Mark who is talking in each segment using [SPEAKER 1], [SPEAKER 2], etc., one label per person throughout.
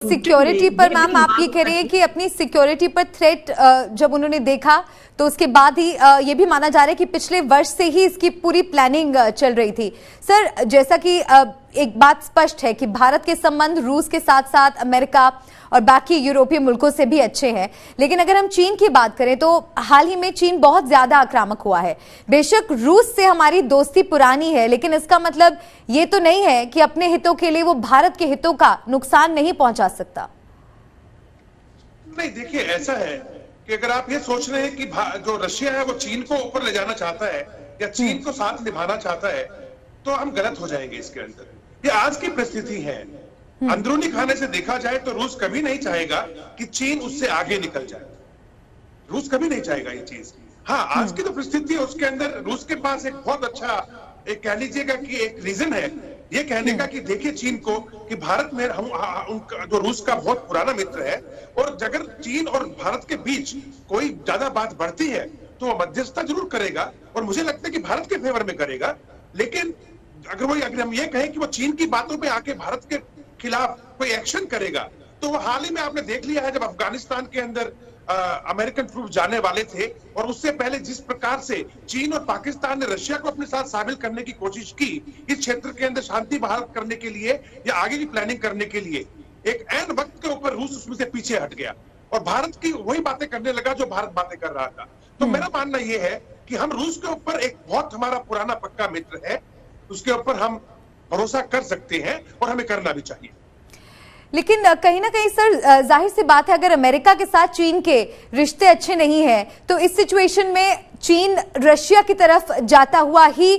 [SPEAKER 1] Security पर ma'am आप ये कह रही है कि अपनी सिक्योरिटी पर थ्रेट जब उन्होंने देखा तो उसके बाद ही ये भी माना जा रहा है कि पिछले वर्ष से ही इसकी पूरी प्लानिंग चल रही थी। सर, जैसा कि एक बात स्पष्ट है कि भारत के संबंध रूस के साथ साथ अमेरिका और बाकी यूरोपीय मुल्कों से भी अच्छे हैं, लेकिन अगर हम चीन की बात करें तो हाल ही में चीन बहुत ज्यादा आक्रामक हुआ है। बेशक रूस से हमारी दोस्ती पुरानी है, लेकिन इसका मतलब ये तो नहीं है कि अपने हितों के लिए वो भारत के हितों का नुकसान नहीं पहुंचा सकता।
[SPEAKER 2] नहीं, देखिए ऐसा है कि अगर आप ये सोच रहे हैं कि जो रशिया है वो चीन को ऊपर ले जाना चाहता है या चीन को साथ निभाना चाहता है, तो हम गलत हो जाएंगे इसके अंदर। ये आज की परिस्थिति है। अंदरूनी खाने से देखा जाए तो रूस कभी नहीं चाहेगा कि चीन उससे आगे निकल जाए। रूस कभी नहीं चाहेगा ये चीज। हाँ, आज की तो परिस्थिति है, उसके अंदर रूस के पास एक बहुत अच्छा एक कह लीजिएगा कि एक रीजन है ये कहने का कि देखिए चीन को कि भारत में उनका जो रूस का बहुत पुराना मित्र है, और अगर चीन और भारत के बीच कोई ज्यादा बात बढ़ती है तो वो मध्यस्थता जरूर करेगा, और मुझे लगता है कि भारत के फेवर में करेगा। लेकिन अगर हम ये कहें कि वो चीन की बातों पे आके भारत के खिलाफ कोई एक्शन करेगा, तो वो हाल ही में आपने देख लिया है जब अफगानिस्तान के अंदर अमेरिकन ट्रूप जाने वाले थे, और उससे पहले जिस प्रकार से चीन और पाकिस्तान ने रशिया को अपने साथ शामिल करने की कोशिश की इस क्षेत्र के अंदर शांति बहाल करने के लिए या आगे की प्लानिंग करने के लिए, एक ऐन वक्त के ऊपर रूस उसमें से पीछे हट गया और भारत की वही बातें करने लगा जो भारत बातें कर रहा था। तो मेरा मानना यह है कि हम रूस के ऊपर एक बहुत हमारा पुराना पक्का मित्र है, उसके ऊपर हम भरोसा कर सकते हैं और हमें करना भी चाहिए।
[SPEAKER 1] लेकिन कहीं ना कहीं सर, जाहिर सी बात है, अगर अमेरिका के साथ चीन के रिश्ते अच्छे नहीं हैं तो इस सिचुएशन में चीन रशिया की तरफ जाता हुआ ही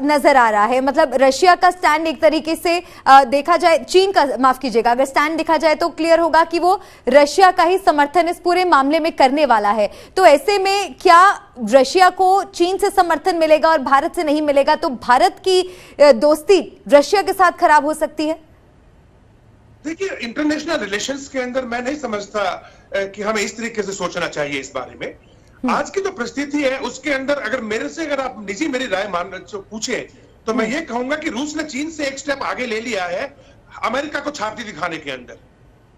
[SPEAKER 1] नजर आ रहा है। मतलब रशिया का स्टैंड एक तरीके से देखा जाए, चीन का माफ कीजिएगा, अगर स्टैंड देखा जाए तो क्लियर होगा कि वो रशिया का ही समर्थन इस पूरे मामले में करने वाला है। तो ऐसे में क्या रशिया को चीन से समर्थन मिलेगा और भारत से नहीं मिलेगा तो भारत की दोस्ती रशिया के साथ खराब हो सकती है?
[SPEAKER 2] देखिए, इंटरनेशनल रिलेशंस के अंदर मैं नहीं समझता कि हमें इस तरीके से सोचना चाहिए इस बारे में। आज की जो परिस्थिति है उसके अंदर अगर आप निजी मेरी राय पूछे तो मैं ये कहूंगा कि रूस ने चीन से एक स्टेप आगे ले लिया है अमेरिका को छाती दिखाने के अंदर,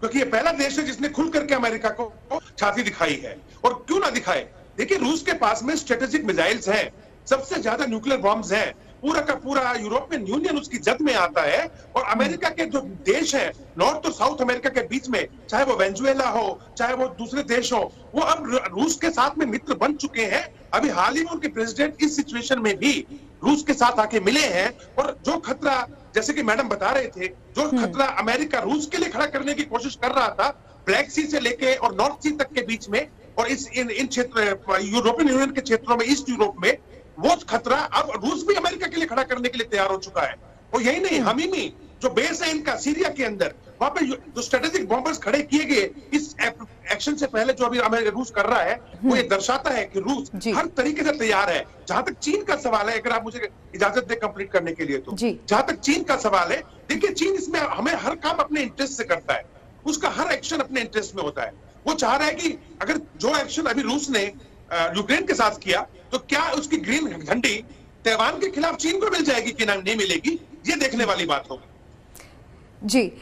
[SPEAKER 2] क्योंकि ये पहला देश है जिसने खुल करके अमेरिका को छाती दिखाई है। और क्यों ना दिखाए, देखिए रूस के पास में स्ट्रेटेजिक मिसाइल्स हैं, सबसे ज्यादा न्यूक्लियर बॉम्ब्स हैं, पूरा का पूरा यूरोपियन यूनियन उसकी जद में आता है। और अमेरिका के जो देश हैं नॉर्थ और साउथ अमेरिका के बीच में, चाहे वो वेनेजुएला हो चाहे वो दूसरे देश हो, वो अब रूस के साथ में मित्र बन चुके हैं। अभी हाल ही में उनके प्रेसिडेंट इस सिचुएशन में भी रूस के साथ आके मिले हैं। और जो खतरा, जैसे कि मैडम बता रहे थे, जो खतरा अमेरिका रूस के लिए खड़ा करने की कोशिश कर रहा था ब्लैक सी से लेके और नॉर्थ सी तक के बीच में, और इन क्षेत्र यूरोपियन यूनियन के क्षेत्रों में, ईस्ट यूरोप में, वो खतरा अब रूस भी अमेरिका के लिए खड़ा करने के लिए तैयार हो चुका है। और यही नहीं, हमीमी जो बेस है इनका सीरिया के अंदर, वहां पे जो स्ट्रेटेजिक बॉम्बर्स खड़े किए गए इस एक्शन से पहले जो अभी रूस कर रहा है, वो ये दर्शाता है कि रूस हर तरीके से तैयार है। जहां तक चीन का सवाल है, अगर आप मुझे इजाजत दे कंप्लीट करने के लिए, तो जहां तक चीन का सवाल है, देखिए चीन इसमें हमें हर काम अपने इंटरेस्ट से करता है, उसका हर एक्शन अपने इंटरेस्ट में होता है। वो चाह रहा है कि अगर जो एक्शन अभी रूस ने यूक्रेन के साथ किया, तो क्या उसकी ग्रीन झंडी ताइवान के खिलाफ चीन को मिल जाएगी कि नहीं मिलेगी, ये देखने वाली बात होगी।
[SPEAKER 1] जी।